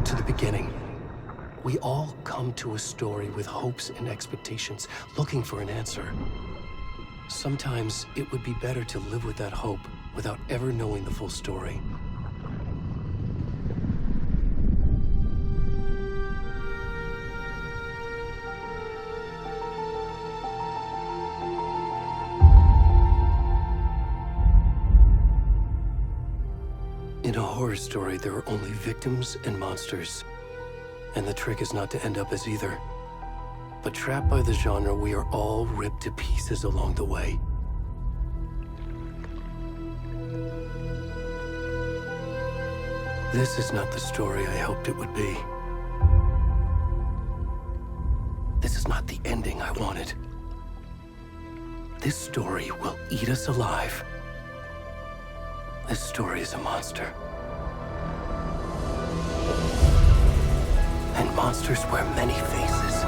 back to the beginning. We all come to a story with hopes and expectations, looking for an answer. Sometimes it would be better to live with that hope without ever knowing the full story. In a horror story, there are only victims and monsters. And the trick is not to end up as either. But trapped by the genre, we are all ripped to pieces along the way. This is not the story I hoped it would be. This is not the ending I wanted. This story will eat us alive. This story is a monster. And monsters wear many faces.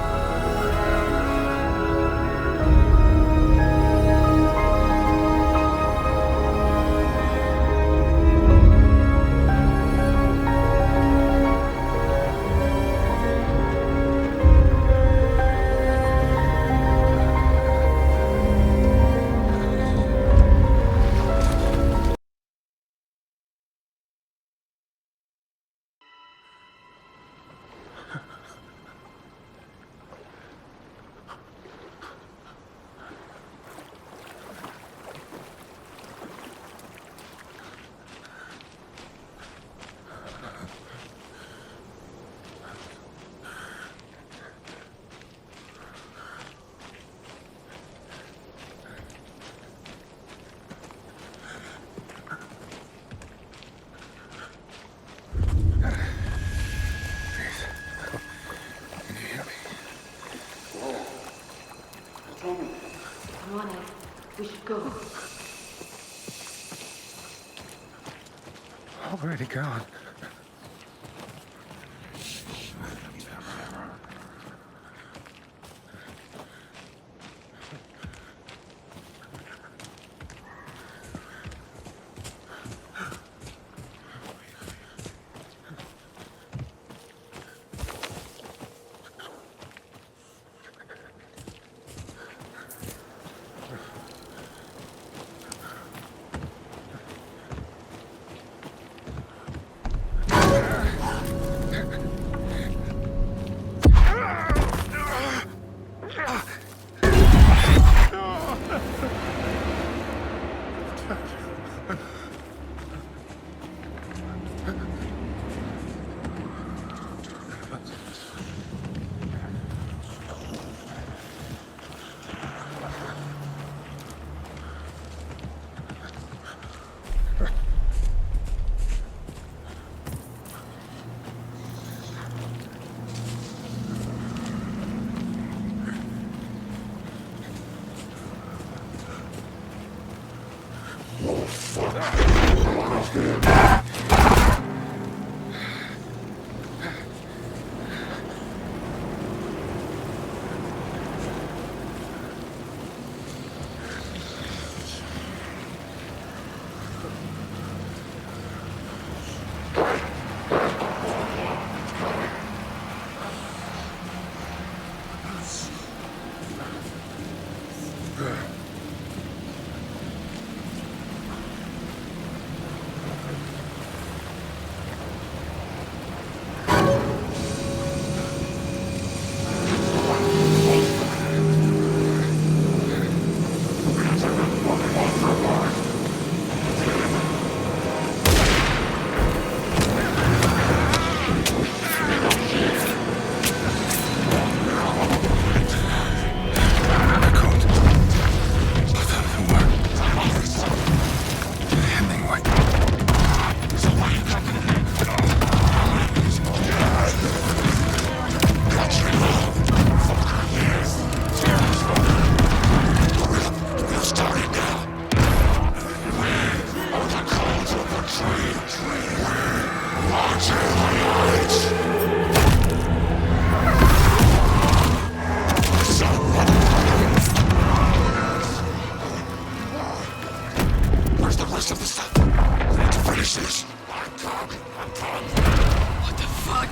We should go. Already gone. Where's the rest of the stuff? I need to finish this. I'm done. What the fuck?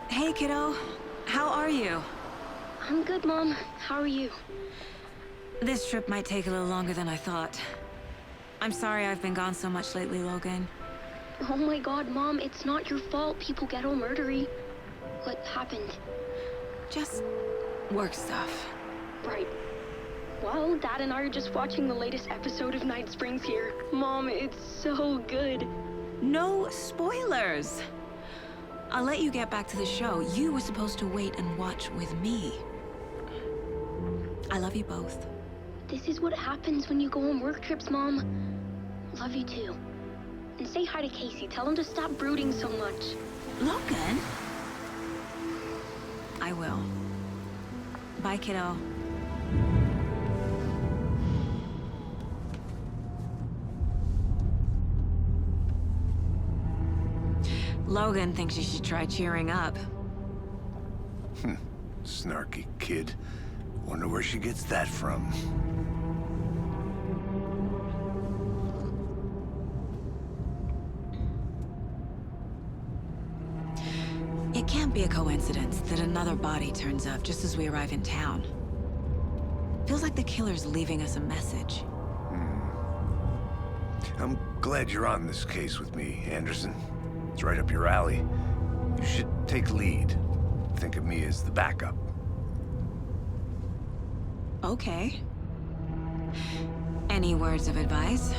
Hey, kiddo. How are you? I'm good, Mom. How are you? This trip might take a little longer than I thought. I'm sorry I've been gone so much lately, Logan. Oh my god, Mom, it's not your fault people get all murdery. What happened? Just work stuff. Right. Well, Dad and I are just watching the latest episode of Night Springs here. Mom, it's so good. No spoilers! I'll let you get back to the show. You were supposed to wait and watch with me. I love you both. This is what happens when you go on work trips, Mom. Love you too. And say hi to Casey. Tell him to stop brooding so much. Logan? I will. Bye, kiddo. Logan thinks you should try cheering up. Snarky kid. Wonder where she gets that from. It can't be a coincidence that another body turns up just as we arrive in town. Feels like the killer's leaving us a message. I'm glad you're on this case with me, Anderson. It's right up your alley. You should take lead. Think of me as the backup. Okay. Any words of advice?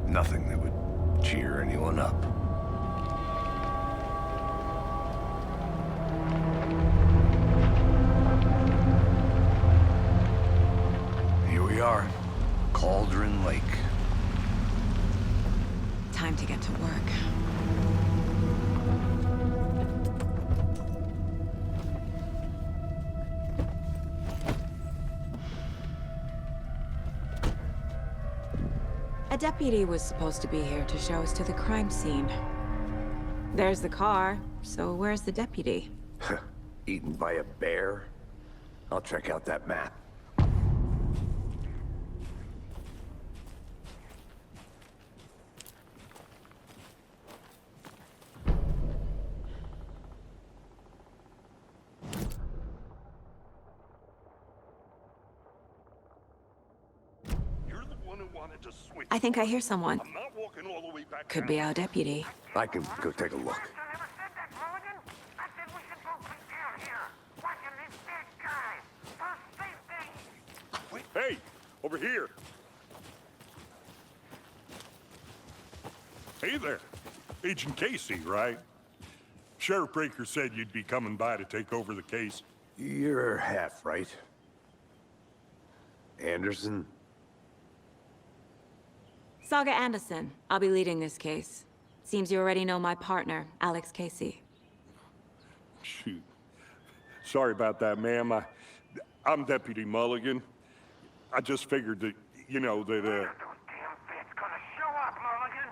Nothing that would cheer anyone up. Here we are. Cauldron Lake. Time to get to work. A deputy was supposed to be here to show us to the crime scene. There's the car, so where's the deputy? Eaten by a bear? I'll check out that map. You're the one who wanted to switch. I think I hear someone. I'm not walking all the way back. Could be our deputy. I can go take a look. I never said that, Mulligan. I said we should both be down here, watching this dead guy. For safety. Hey, over here. Hey there. Agent Casey, right? Sheriff Breaker said you'd be coming by to take over the case. You're half right. Anderson? Saga Anderson. I'll be leading this case. Seems you already know my partner, Alex Casey. Shoot. Sorry about that, ma'am. I'm Deputy Mulligan. I just figured that, you know, that, Those damn feds gonna show up, Mulligan.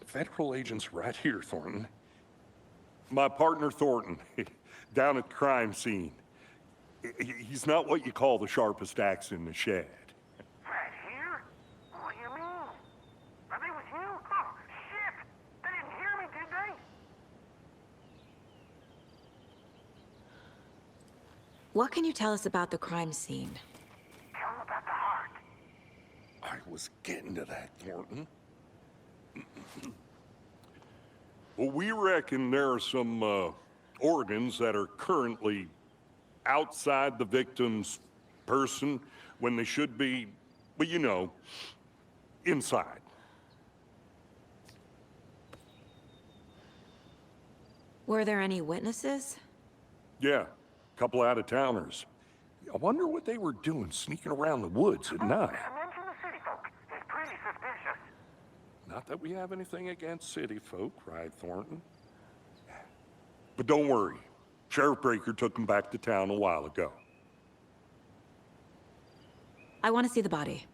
federal agent's right here, Thornton. My partner, Thornton, down at the crime scene. He's not what you call the sharpest axe in the shed. Right here? What do you mean? Are they with you? Oh, shit! They didn't hear me, did they? What can you tell us about the crime scene? Tell them about the heart. I was getting to that, Thornton. Well, we reckon there are some organs that are currently outside the victim's person when they should be, well, you know, inside. Were there any witnesses? Yeah, a couple out-of-towners. I wonder what they were doing sneaking around the woods at night. Mention the city folk. It's pretty suspicious. Not that we have anything against city folk, right, Thornton? But don't worry. Sheriff Breaker took them back to town a while ago. I want to see the body.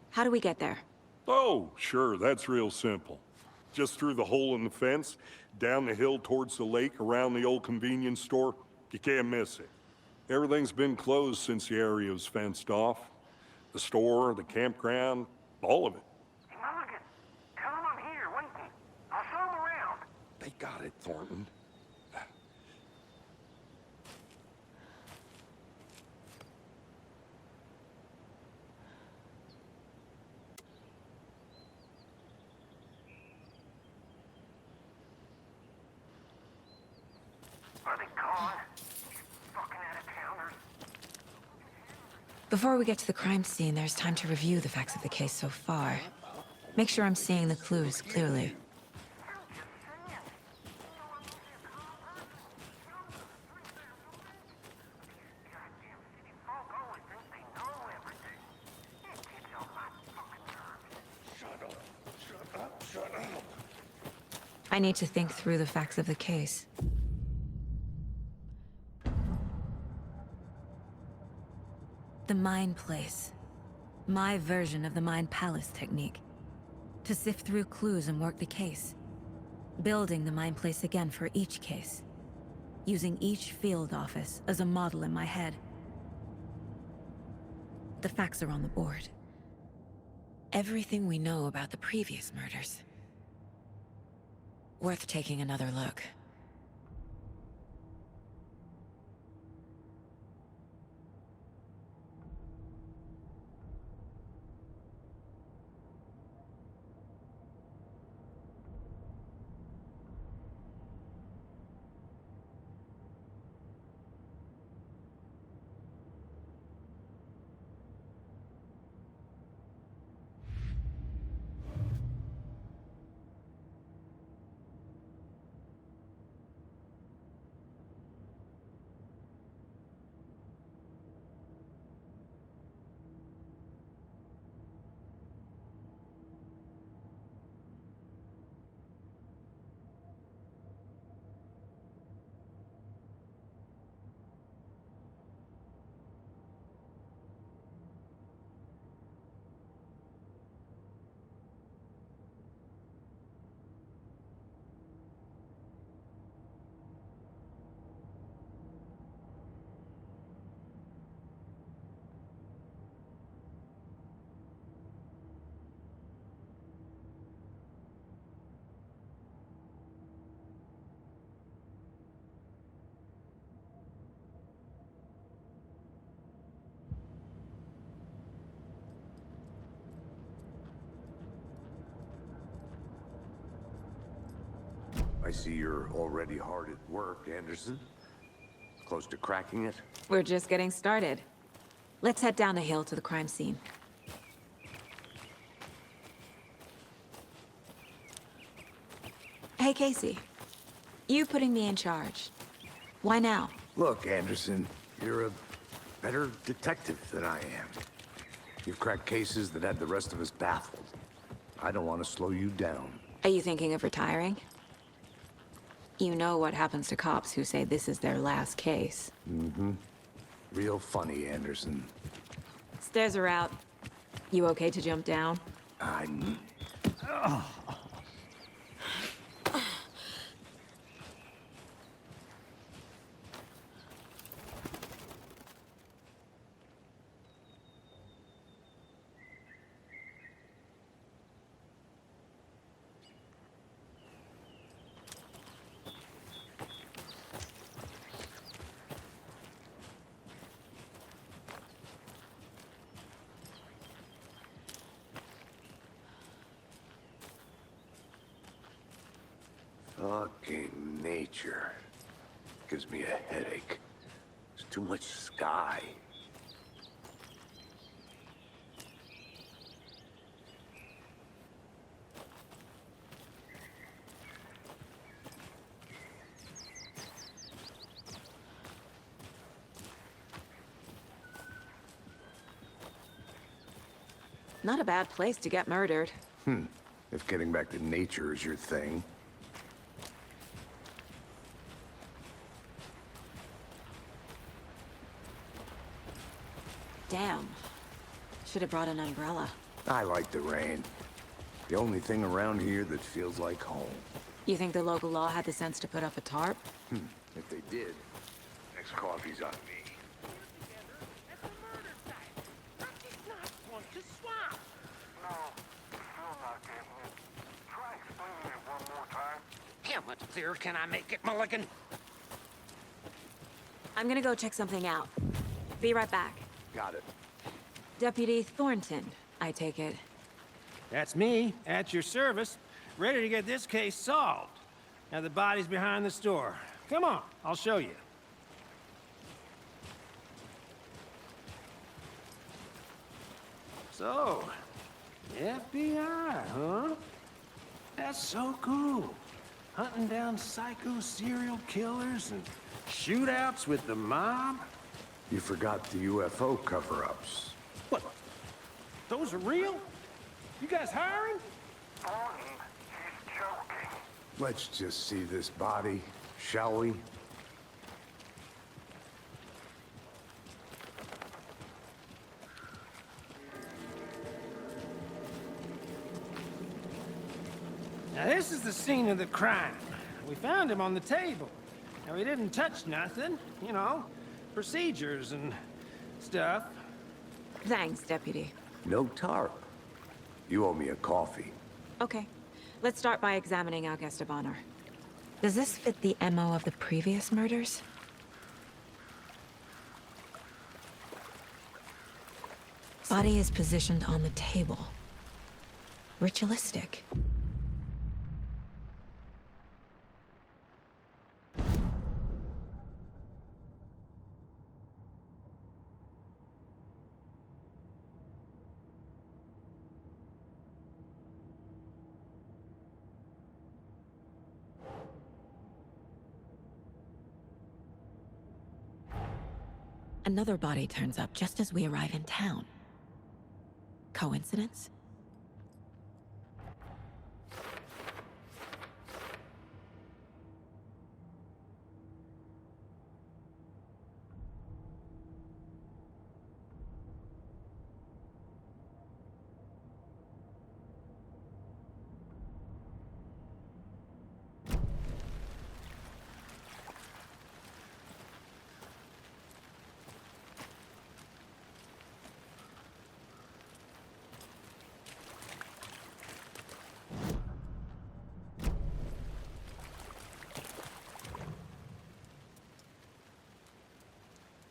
How do we get there? Oh, sure, that's real simple. Just through the hole in the fence, down the hill towards the lake, around the old convenience store. You can't miss it. Everything's been closed since the area was fenced off. The store, the campground, all of it. Mulligan, tell him I'm here waiting. I'll show him around. They got it, Thornton. Are they gone? These fucking out-of-towners. Before we get to the crime scene, there's time to review the facts of the case so far. Make sure I'm seeing the clues clearly. I need to think through the facts of the case. The Mind Place. My version of the Mind Palace technique. To sift through clues and work the case. Building the Mind Place again for each case. Using each field office as a model in my head. The facts are on the board. Everything we know about the previous murders. Worth taking another look. I see you're already hard at work, Anderson. Close to cracking it? We're just getting started. Let's head down the hill to the crime scene. Hey, Casey. You putting me in charge. Why now? Look, Anderson, you're a better detective than I am. You've cracked cases that had the rest of us baffled. I don't want to slow you down. Are you thinking of retiring? You know what happens to cops who say this is their last case. Mm-hmm. Real funny, Anderson. Stairs are out. You okay to jump down? I'm... Fucking nature. Gives me a headache. There's too much sky. Not a bad place to get murdered. If getting back to nature is your thing. Damn. Should have brought an umbrella. I like the rain. The only thing around here that feels like home. You think the local law had the sense to put up a tarp? If they did, next coffee's on me. How much clearer can I make it, Mulligan? I'm gonna go check something out. Be right back. Got it. Deputy Thornton, I take it. That's me, at your service, ready to get this case solved. Now the body's behind the store. Come on, I'll show you. So, FBI, huh? That's so cool. Hunting down psycho serial killers and shootouts with the mob. You forgot the UFO cover-ups. What? Those are real? You guys hiring? Thornton, he's joking. Let's just see this body, shall we? Now this is the scene of the crime. We found him on the table. Now he didn't touch nothing, you know, procedures and stuff. Thanks, Deputy. No tarp. You owe me a coffee. Okay. Let's start by examining our guest of honor. Does this fit the MO of the previous murders? Body is positioned on the table. Ritualistic. Another body turns up just as we arrive in town. Coincidence?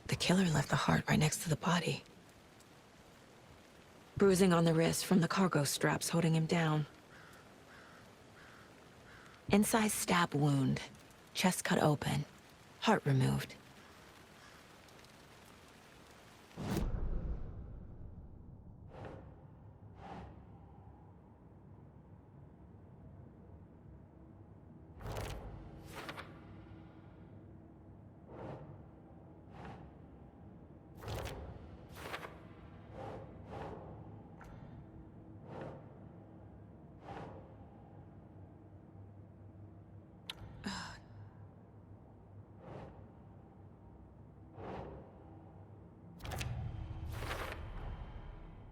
The killer left the heart right next to the body. Bruising on the wrist from the cargo straps holding him down. Incised stab wound. Chest cut open. Heart removed.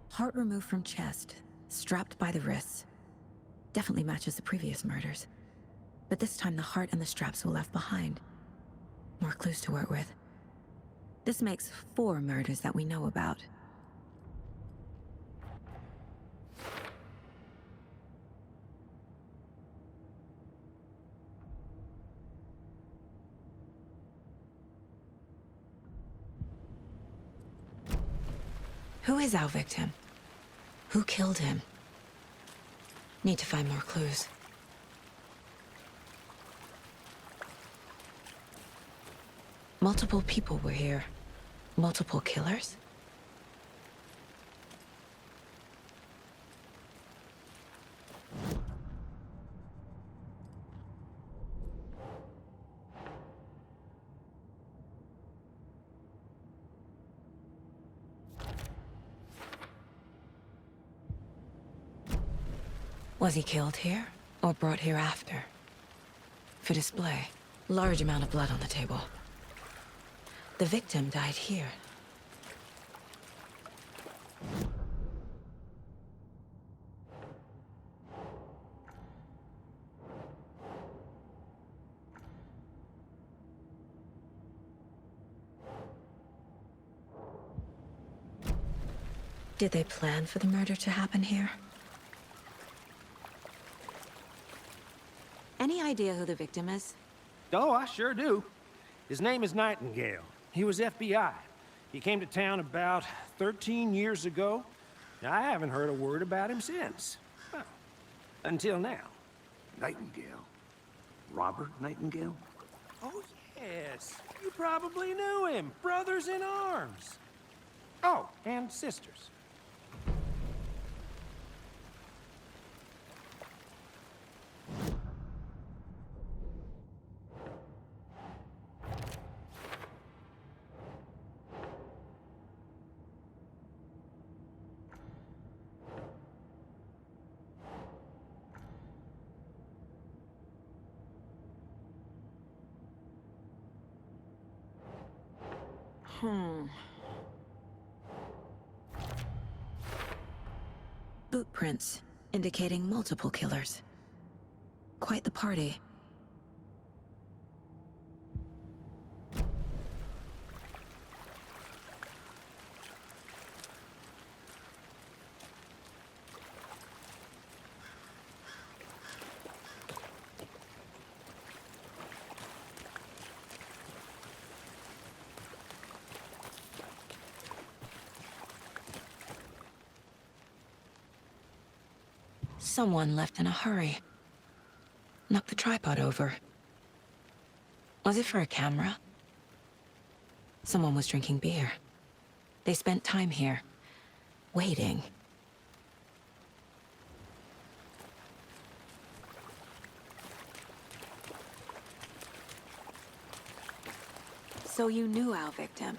Heart removed from chest, strapped by the wrists. Definitely matches the previous murders. But this time the heart and the straps were left behind. More clues to work with. This makes 4 murders that we know about. Who is our victim? Who killed him? Need to find more clues. Multiple people were here. Multiple killers? Was he killed here, or brought here after? For display. Large amount of blood on the table. The victim died here. Did they plan for the murder to happen here? Any idea who the victim is? Oh, I sure do. His name is Nightingale. He was FBI. He came to town about 13 years ago. I haven't heard a word about him since. Well, until now. Nightingale? Robert Nightingale? Oh, yes. You probably knew him. Brothers in arms. Oh, and sisters. Boot prints, indicating multiple killers. Quite the party. Someone left in a hurry. Knocked the tripod over. Was it for a camera? Someone was drinking beer. They spent time here, waiting. So you knew our victim?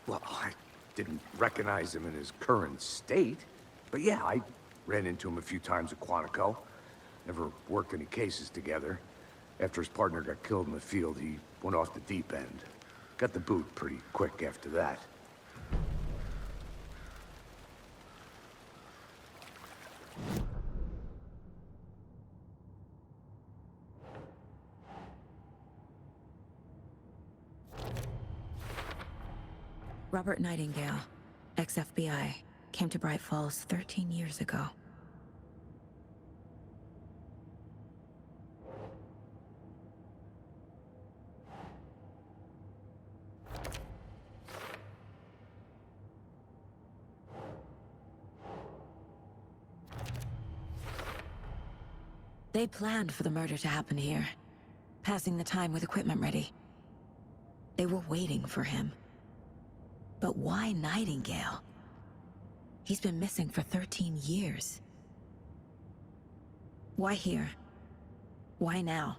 Well, I didn't recognize him in his current state. But yeah, I ran into him a few times at Quantico. Never worked any cases together. After his partner got killed in the field, he went off the deep end. Got the boot pretty quick after that. Robert Nightingale, ex-FBI, came to Bright Falls 13 years ago. They planned for the murder to happen here, passing the time with equipment ready. They were waiting for him. But why Nightingale? He's been missing for 13 years. Why here? Why now?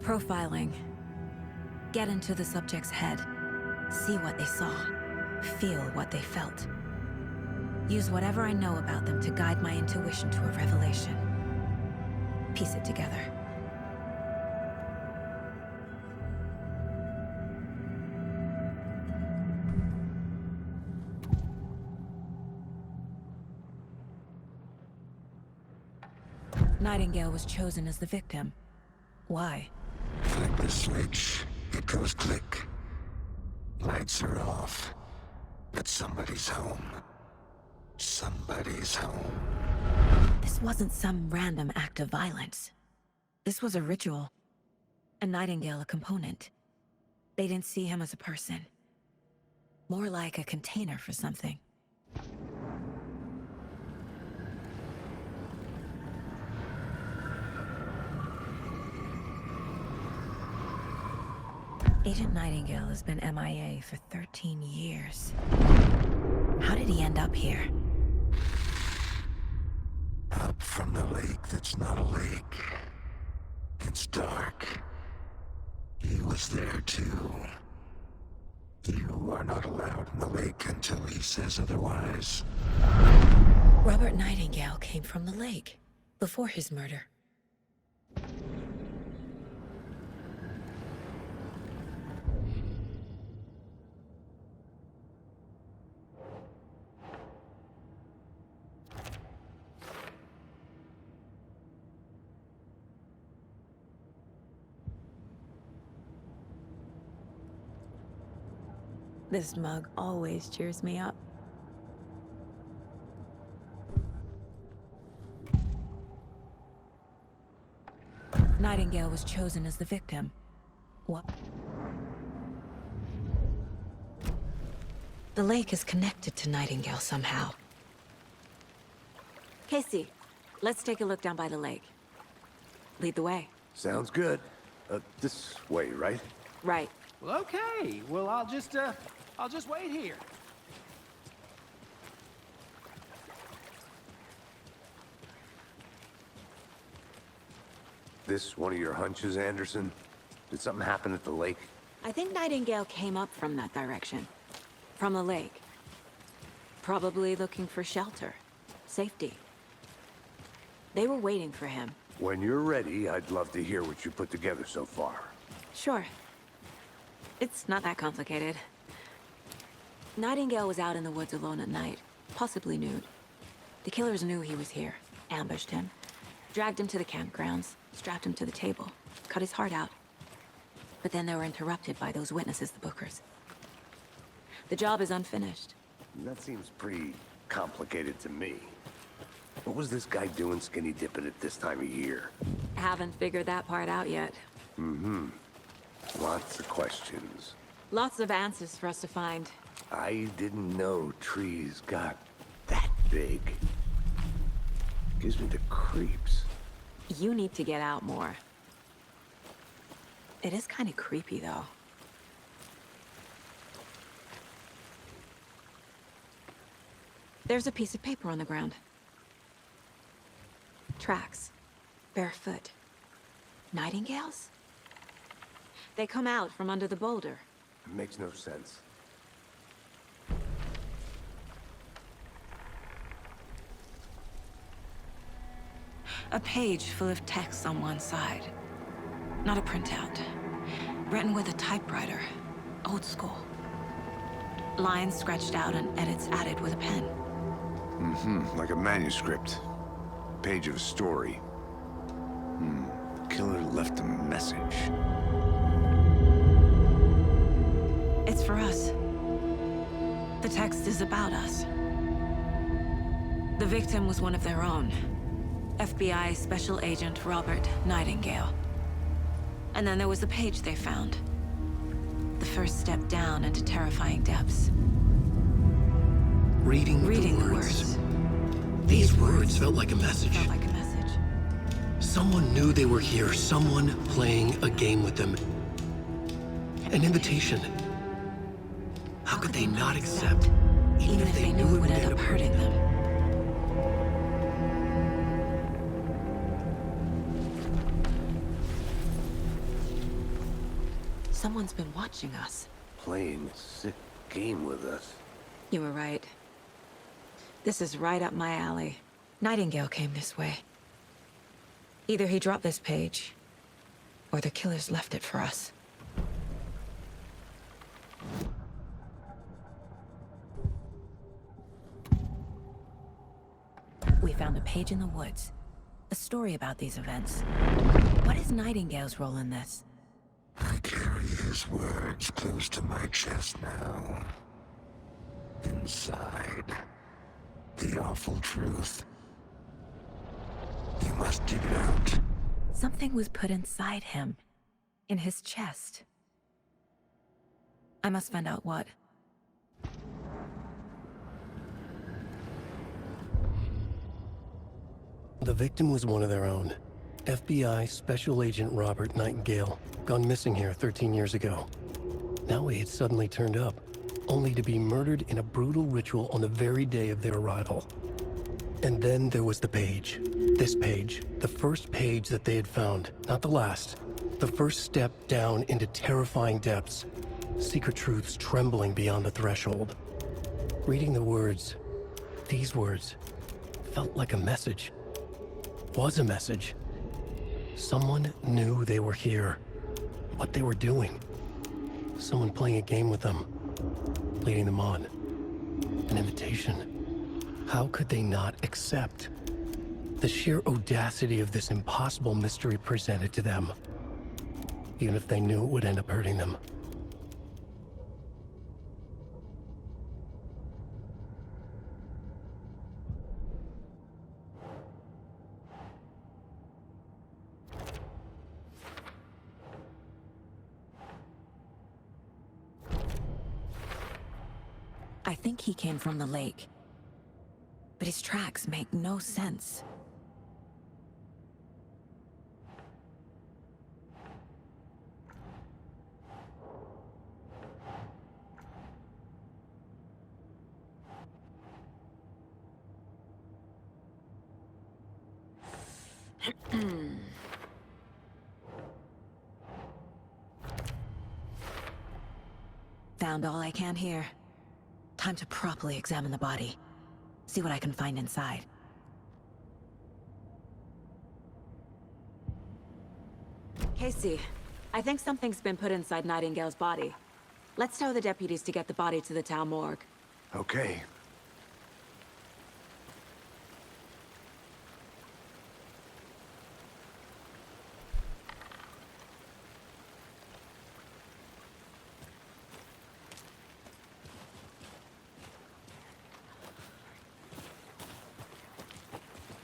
Profiling. Get into the subject's head. See what they saw. Feel what they felt. Use whatever I know about them to guide my intuition to a revelation. Piece it together. Nightingale was chosen as the victim. Why? Flick the switch, it goes click. Lights are off. But somebody's home. Somebody's home. This wasn't some random act of violence. This was a ritual. And Nightingale a component. They didn't see him as a person. More like a container for something. Agent Nightingale has been MIA for 13 years. How did he end up here? Up from the lake that's not a lake. It's dark. He was there too. You are not allowed in the lake until he says otherwise. Robert Nightingale came from the lake before his murder. This mug always cheers me up. Nightingale was chosen as the victim. What? The lake is connected to Nightingale somehow. Casey, let's take a look down by the lake. Lead the way. Sounds good. This way, right? Right. Well, okay. Well, I'll just wait here. This one of your hunches, Anderson? Did something happen at the lake? I think Nightingale came up from that direction. From the lake. Probably looking for shelter. Safety. They were waiting for him. When you're ready, I'd love to hear what you put together so far. Sure. It's not that complicated. Nightingale was out in the woods alone at night, possibly nude. The killers knew he was here, ambushed him, dragged him to the campgrounds, strapped him to the table, cut his heart out. But then they were interrupted by those witnesses, the Bookers. The job is unfinished. That seems pretty complicated to me. What was this guy doing skinny dipping at this time of year? Haven't figured that part out yet. Mm-hmm. Lots of questions. Lots of answers for us to find. I didn't know trees got that big. Gives me the creeps. You need to get out more. It is kind of creepy, though. There's a piece of paper on the ground. Tracks. Barefoot. Nightingales? They come out from under the boulder. It makes no sense. A page full of text on one side. Not a printout. Written with a typewriter. Old school. Lines scratched out and edits added with a pen. Mm-hmm. Like a manuscript. Page of a story. Killer left a message. It's for us. The text is about us. The victim was one of their own. FBI Special Agent Robert Nightingale. And then there was the page they found. The first step down into terrifying depths. Reading the words. These words felt like a message. Felt like a message. Someone knew they were here, someone playing a game with them. An invitation. How could they not accept, even if they knew it would end up hurting them? Someone's been watching us. Playing a sick game with us. You were right. This is right up my alley. Nightingale came this way. Either he dropped this page, or the killers left it for us. We found a page in the woods. A story about these events. What is Nightingale's role in this? I carry his words close to my chest now. Inside, the awful truth. You must dig it out. Something was put inside him. In his chest. I must find out what. The victim was one of their own. FBI Special Agent Robert Nightingale, gone missing here 13 years ago. Now he had suddenly turned up, only to be murdered in a brutal ritual on the very day of their arrival. And then there was the page. This page, the first page that they had found, not the last. The first step down into terrifying depths. Secret truths trembling beyond the threshold. Reading the words, these words, felt like a message. Was a message. Someone knew they were here. What they were doing. Someone playing a game with them. Leading them on. An invitation. How could they not accept? The sheer audacity of this impossible mystery presented to them. Even if they knew it would end up hurting them. I think he came from the lake. But his tracks make no sense. Found all I can here. Time to properly examine the body. See what I can find inside. Casey, I think something's been put inside Nightingale's body. Let's tell the deputies to get the body to the town morgue. Okay.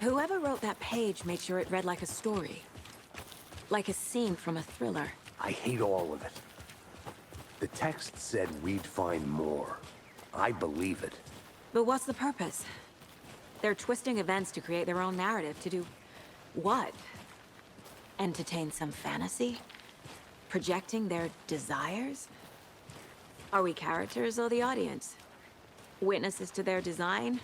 Whoever wrote that page made sure it read like a story. Like a scene from a thriller. I hate all of it. The text said we'd find more. I believe it. But what's the purpose? They're twisting events to create their own narrative. To do what? Entertain some fantasy? Projecting their desires? Are we characters or the audience? Witnesses to their design?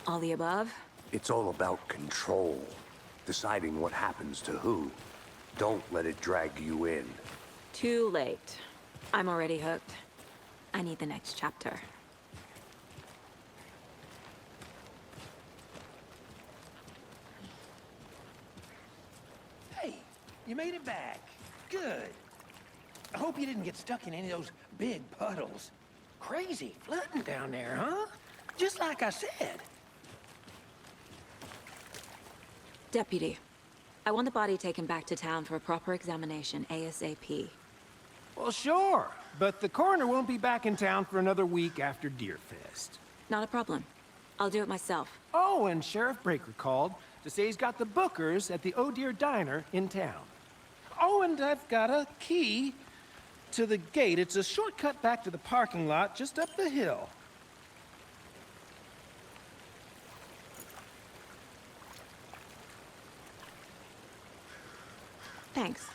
All the above? It's all about control. Deciding what happens to who. Don't let it drag you in. Too late. I'm already hooked. I need the next chapter. Hey, you made it back. Good. I hope you didn't get stuck in any of those big puddles. Crazy flooding down there, huh? Just like I said. Deputy, I want the body taken back to town for a proper examination ASAP. Well, sure. But the coroner won't be back in town for another week after Deerfest. Not a problem. I'll do it myself. Oh, and Sheriff Breaker called to say he's got the Bookers at the Oh Deer Diner in town. Oh, and I've got a key to the gate. It's a shortcut back to the parking lot just up the hill. Thanks.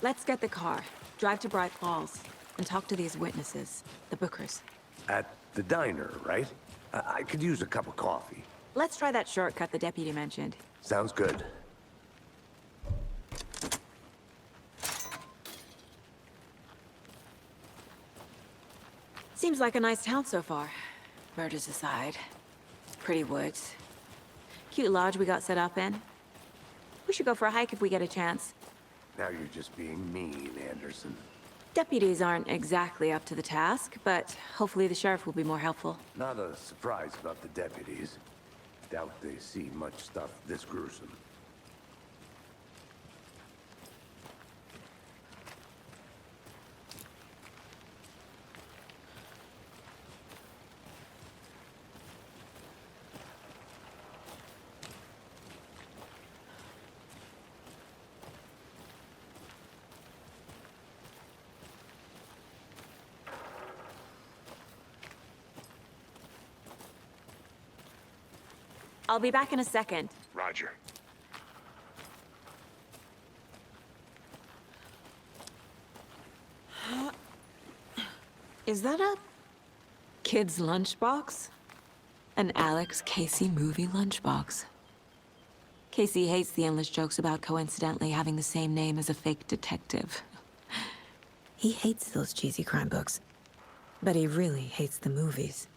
Let's get the car, drive to Bright Falls, and talk to these witnesses, the Bookers. At the diner, right? I could use a cup of coffee. Let's try that shortcut the deputy mentioned. Sounds good. Seems like a nice town so far. Murders aside. Pretty woods. Cute lodge we got set up in. We should go for a hike if we get a chance. Now you're just being mean, Anderson. Deputies aren't exactly up to the task, but hopefully the sheriff will be more helpful. Not a surprise about the deputies. Doubt they see much stuff this gruesome. I'll be back in a second. Roger. Is that a kid's lunchbox? An Alex Casey movie lunchbox. Casey hates the endless jokes about coincidentally having the same name as a fake detective. He hates those cheesy crime books, but he really hates the movies.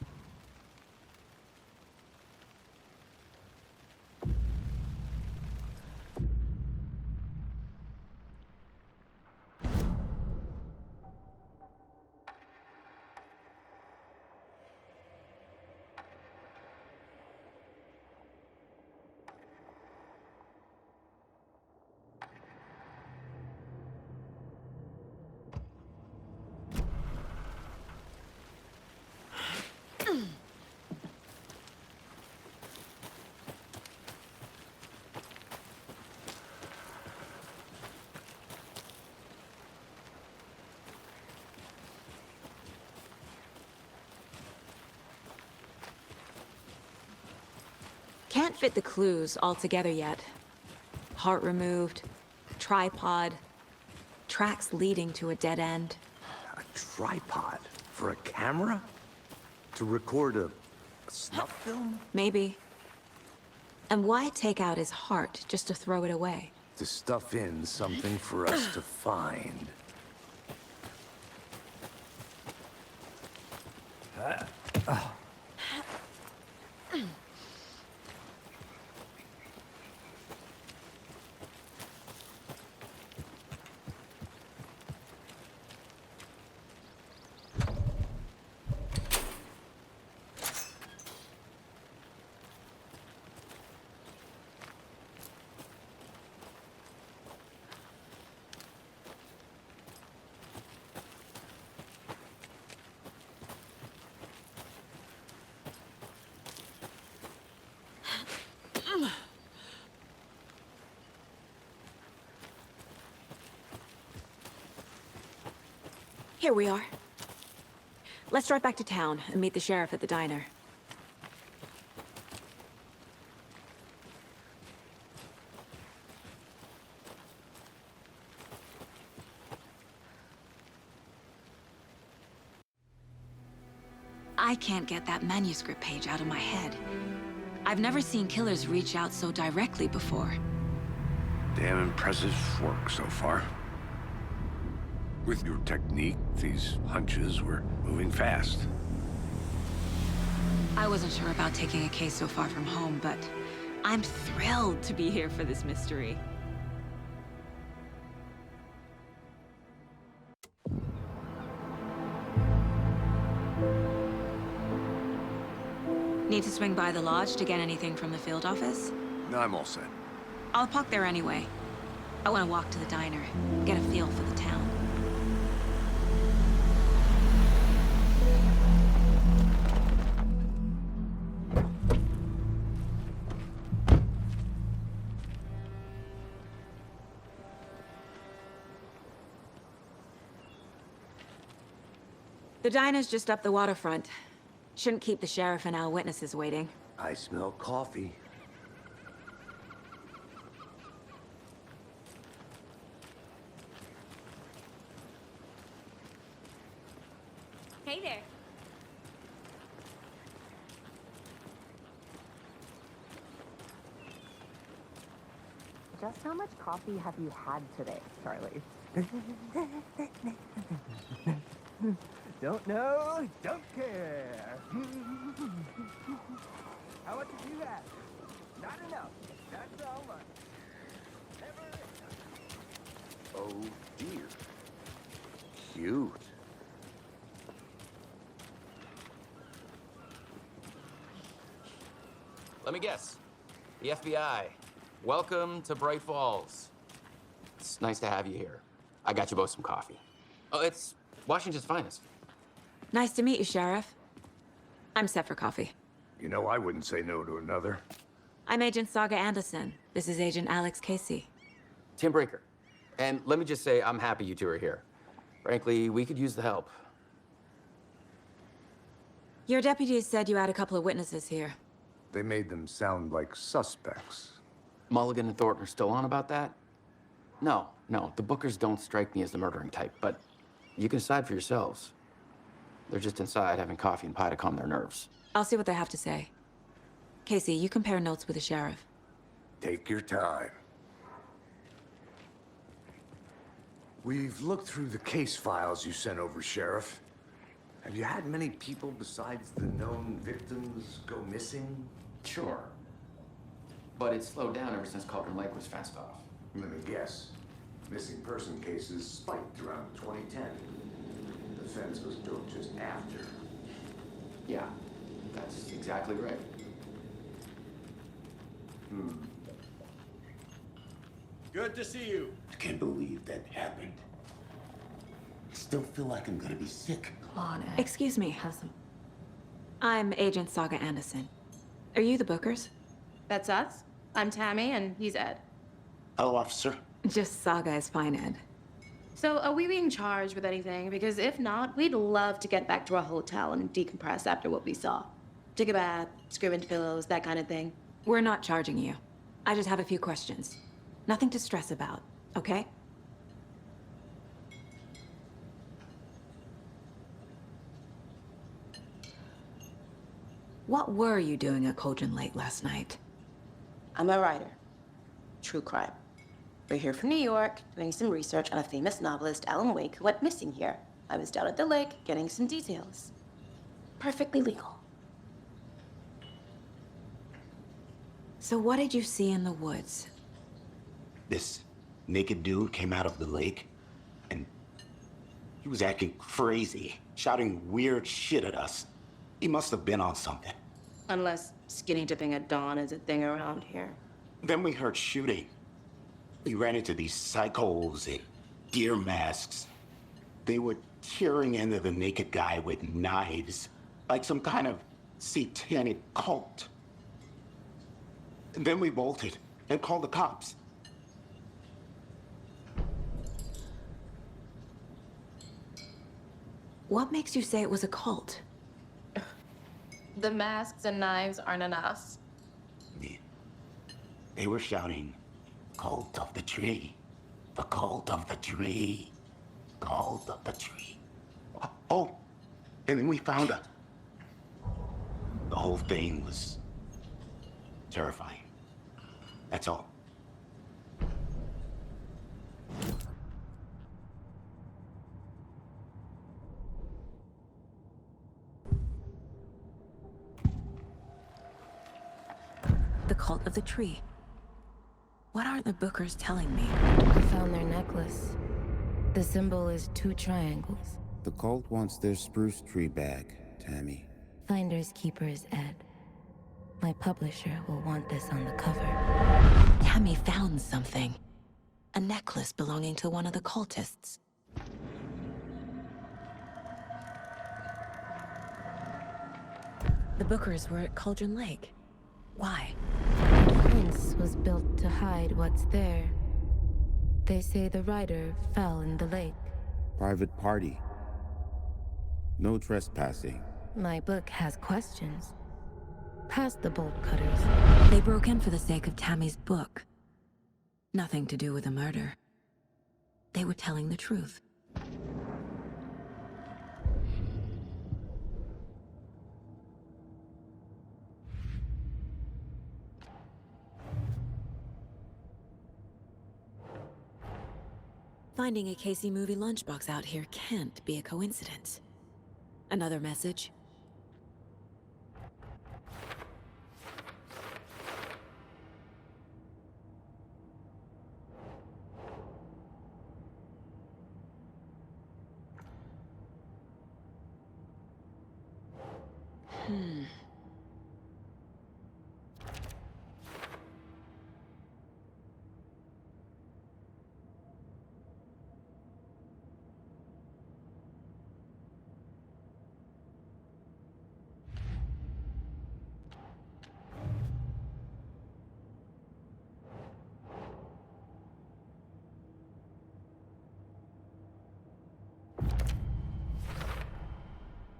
Can't fit the clues all together yet. Heart removed, tripod, tracks leading to a dead end. A tripod? For a camera? To record a snuff film? Maybe. And why take out his heart just to throw it away? To stuff in something for us to find. Here we are. Let's drive back to town and meet the sheriff at the diner. I can't get that manuscript page out of my head. I've never seen killers reach out so directly before. Damn impressive work so far. With your technique, these hunches were moving fast. I wasn't sure about taking a case so far from home, but I'm thrilled to be here for this mystery. Need to swing by the lodge to get anything from the field office? No, I'm all set. I'll park there anyway. I want to walk to the diner, get a feel for the town. The diner's just up the waterfront. Shouldn't keep the sheriff and our witnesses waiting. I smell coffee. Hey there. Just how much coffee have you had today, Charlie? Don't know, don't care. How much have you had? Not enough. That's all right. Oh dear. Cute. Let me guess. The FBI. Welcome to Bright Falls. It's nice to have you here. I got you both some coffee. Oh, it's Washington's finest. Nice to meet you, Sheriff. I'm set for coffee. You know, I wouldn't say no to another. I'm Agent Saga Anderson. This is Agent Alex Casey. Tim Breaker. And let me just say, I'm happy you two are here. Frankly, we could use the help. Your deputies said you had a couple of witnesses here. They made them sound like suspects. Mulligan and Thornton are still on about that? No, the Bookers don't strike me as the murdering type, but you can decide for yourselves. They're just inside having coffee and pie to calm their nerves. I'll see what they have to say. Casey, you compare notes with the sheriff. Take your time. We've looked through the case files you sent over, Sheriff. Have you had many people besides the known victims go missing? Sure. But it's slowed down ever since Cauldron Lake was fenced off. Let me guess. Missing person cases spiked around 2010. The fence was built just after. Yeah, that's exactly right. Good to see you. I can't believe that happened. I still feel like I'm gonna be sick. Excuse me. I'm Agent Saga Anderson. Are you the Bookers? That's us. I'm Tammy, and he's Ed. Hello, officer. Just Saga is fine, Ed. So, are we being charged with anything? Because if not, we'd love to get back to our hotel and decompress after what we saw. Take a bath, screw into pillows, that kind of thing. We're not charging you. I just have a few questions. Nothing to stress about, okay? What were you doing at Cauldron Lake last night? I'm a writer. True crime. We're here from New York, doing some research on a famous novelist, Alan Wake, who went missing here. I was down at the lake, getting some details. Perfectly legal. So what did you see in the woods? This naked dude came out of the lake, and he was acting crazy, shouting weird shit at us. He must have been on something. Unless skinny dipping at dawn is a thing around here. Then we heard shooting. We ran into these psychos in deer masks. They were tearing into the naked guy with knives, like some kind of satanic cult. And then we bolted and called the cops. What makes you say it was a cult? The masks and knives aren't enough. They were shouting, "Cult of the tree, the cult of the tree, cult of the tree." Oh, and then we found her. The whole thing was terrifying. That's all. The cult of the tree. What aren't the Bookers telling me? I found their necklace. The symbol is 2 triangles. The cult wants their spruce tree back, Tammy. Finders keepers, Ed. My publisher will want this on the cover. Tammy found something. A necklace belonging to one of the cultists. The Bookers were at Cauldron Lake. Why? The fence was built to hide what's there. They say the writer fell in the lake. Private party. No trespassing. My book has questions. Past the bolt cutters. They broke in for the sake of Tammy's book. Nothing to do with the murder. They were telling the truth. Finding a Casey movie lunchbox out here can't be a coincidence. Another message?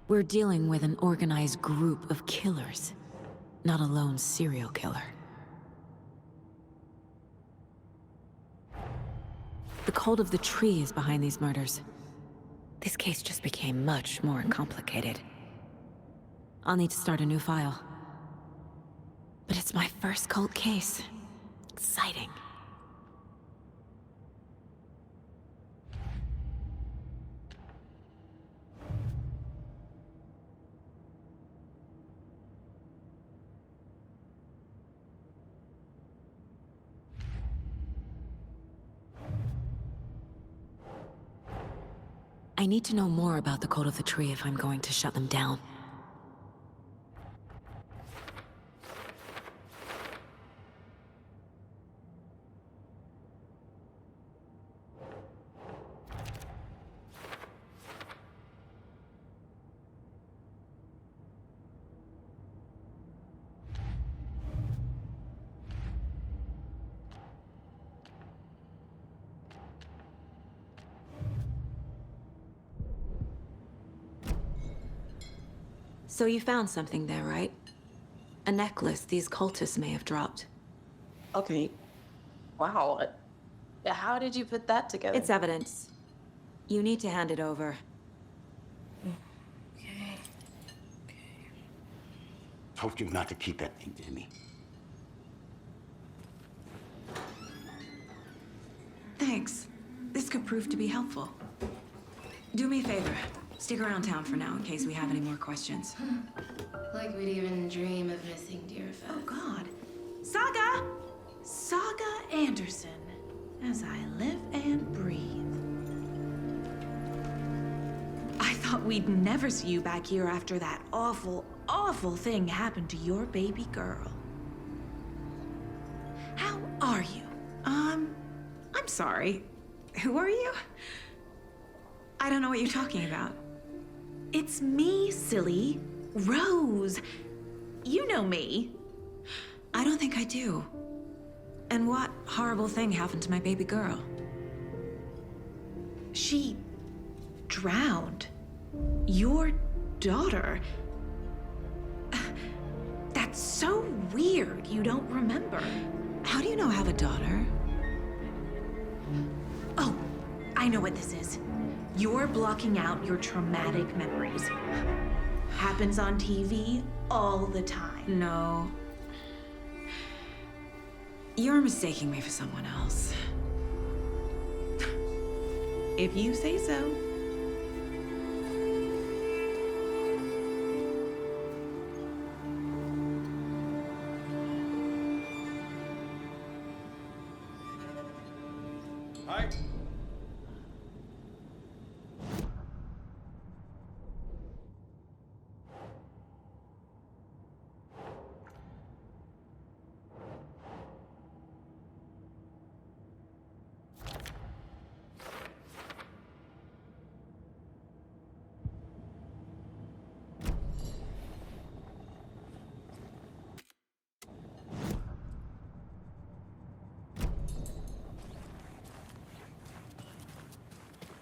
We're dealing with an organized group of killers, not a lone serial killer. The cult of the tree is behind these murders. This case just became much more complicated. I'll need to start a new file. But it's my first cold case. Exciting. I need to know more about the Cult of the Tree if I'm going to shut them down. So you found something there, right? A necklace these cultists may have dropped. Okay. Wow. How did you put that together? It's evidence. You need to hand it over. Told you not to keep that thing, Tammy. Thanks. This could prove to be helpful. Do me a favor. Stick around town for now in case we have any more questions. Like we'd even dream of missing Deerfest. Oh, God. Saga! Saga Anderson. As I live and breathe. I thought we'd never see you back here after that awful, awful thing happened to your baby girl. How are you? I'm sorry. Who are you? I don't know what you're talking about. It's me, silly. Rose. You know me. I don't think I do. And what horrible thing happened to my baby girl? She drowned. Your daughter. That's so weird you don't remember. How do you know I have a daughter? Oh, I know what this is. You're blocking out your traumatic memories. Happens on TV all the time. No. You're mistaking me for someone else. If you say so. Hi.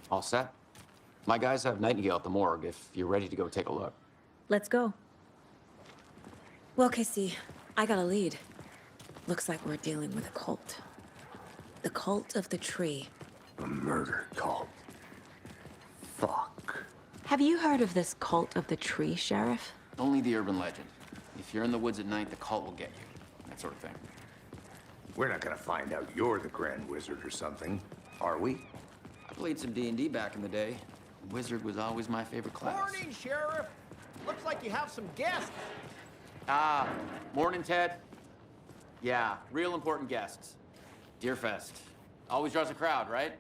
All set? My guys have Nightingale at the morgue if you're ready to go take a look. Let's go. Well, Casey, I got a lead. Looks like we're dealing with a cult. The Cult of the Tree. A murder cult. Fuck. Have you heard of this Cult of the Tree, Sheriff? Only the urban legend. If you're in the woods at night, the cult will get you. That sort of thing. We're not gonna find out you're the Grand Wizard or something, are we? I played some D&D back in the day. Wizard was always my favorite class. Morning, Sheriff. Looks like you have some guests. Ah, morning, Ted. Yeah, real important guests. Deerfest. Always draws a crowd, right?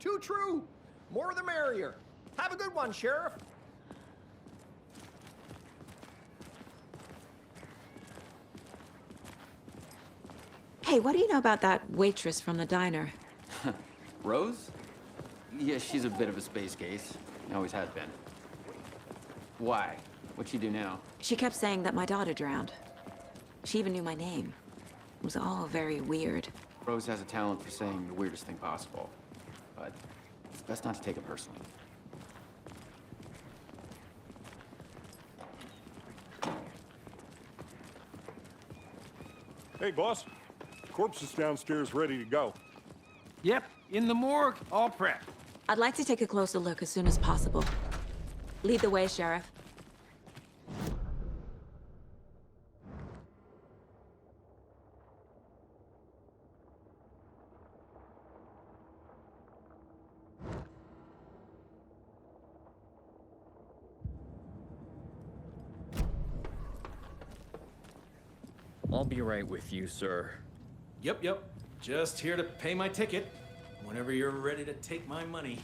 Too true. More the merrier. Have a good one, Sheriff. Hey, what do you know about that waitress from the diner? Rose? Yeah, she's a bit of a space case. Always has been. Why? What'd she do now? She kept saying that my daughter drowned. She even knew my name. It was all very weird. Rose has a talent for saying the weirdest thing possible. But it's best not to take it personally. Hey, boss. Corpse is downstairs ready to go. Yep, in the morgue, all prepped. I'd like to take a closer look as soon as possible. Lead the way, Sheriff. I'll be right with you, sir. Yep. Just here to pay my ticket. Whenever you're ready to take my money.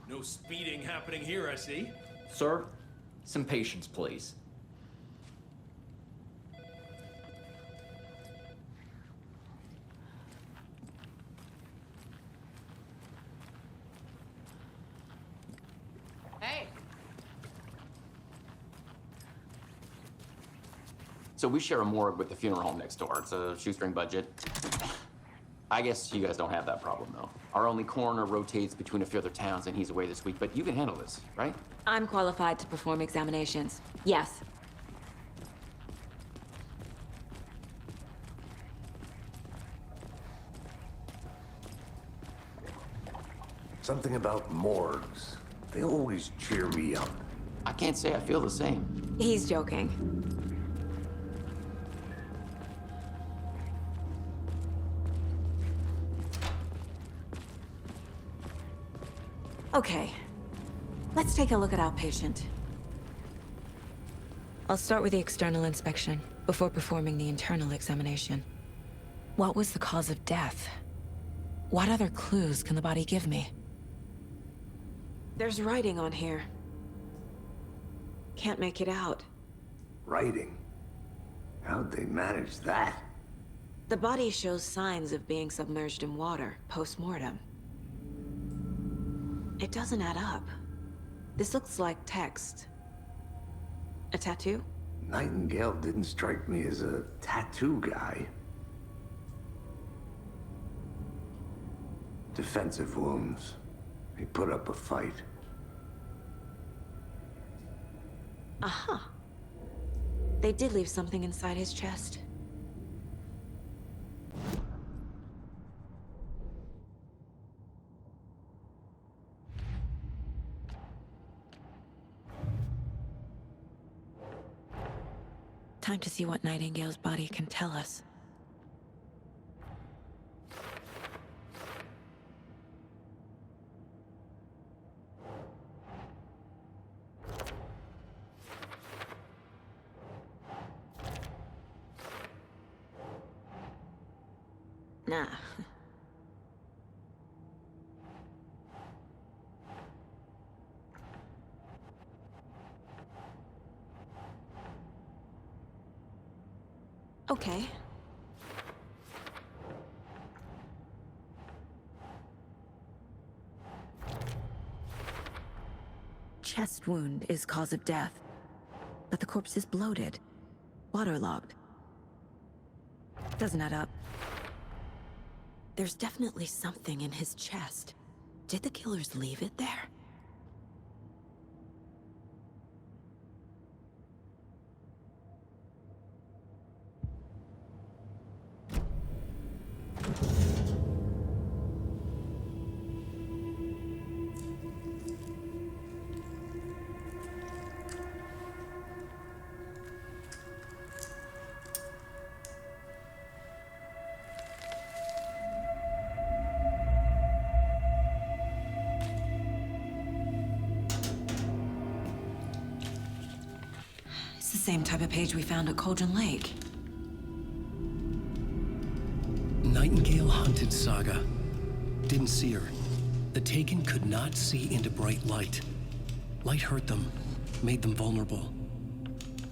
No speeding happening here, I see. Sir, some patience, please. Hey. So we share a morgue with the funeral home next door. It's a shoestring budget. I guess you guys don't have that problem, though. Our only coroner rotates between a few other towns, and he's away this week, but you can handle this, right? I'm qualified to perform examinations. Yes. Something about morgues. They always cheer me up. I can't say I feel the same. He's joking. Okay. Let's take a look at our patient. I'll start with the external inspection before performing the internal examination. What was the cause of death? What other clues can the body give me? There's writing on here. Can't make it out. Writing? How'd they manage that? The body shows signs of being submerged in water post-mortem. It doesn't add up. This looks like text. A tattoo? Nightingale didn't strike me as a tattoo guy. Defensive wounds. He put up a fight. Aha. They did leave something inside his chest. Time to see what Nightingale's body can tell us. Nah. Okay. Chest wound is cause of death, but the corpse is bloated, waterlogged. Doesn't add up. There's definitely something in his chest. Did the killers leave it there? The same type of page we found at Cauldron Lake. Nightingale hunted Saga. Didn't see her. The Taken could not see into bright light. Light hurt them, made them vulnerable.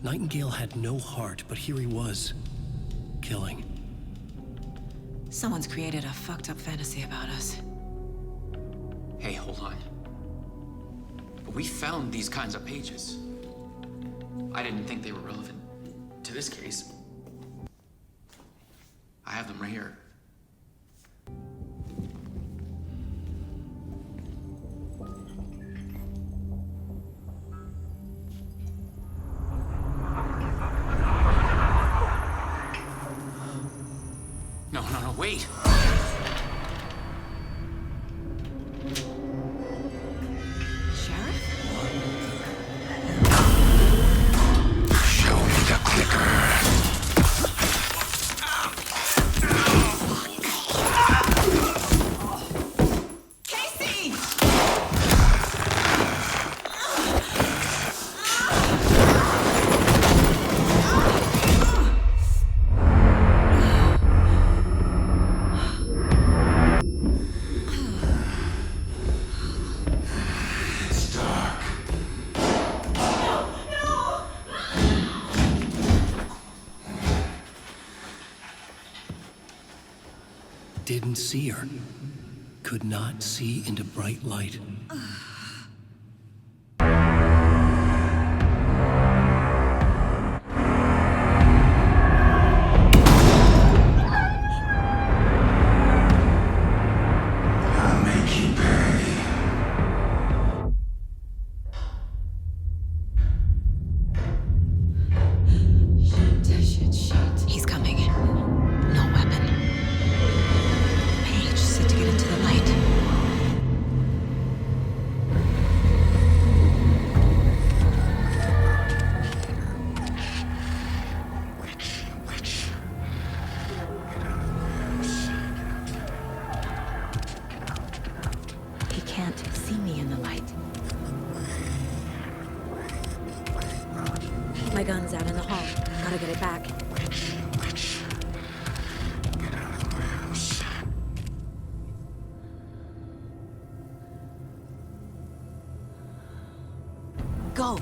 Nightingale had no heart, but here he was, killing. Someone's created a fucked up fantasy about us. Hey, hold on. We found these kinds of pages. I didn't think they were relevant to this case. I have them right here. Wait! Show me the clicker. Didn't see her. Could not see into bright light. I'll make you pay. Shit. He's coming. No weapon. Paige said to get into the light. Witch. He can't see me in the light. My gun's out in the hall. Gotta get it back. Witch. Get out of my house. Go!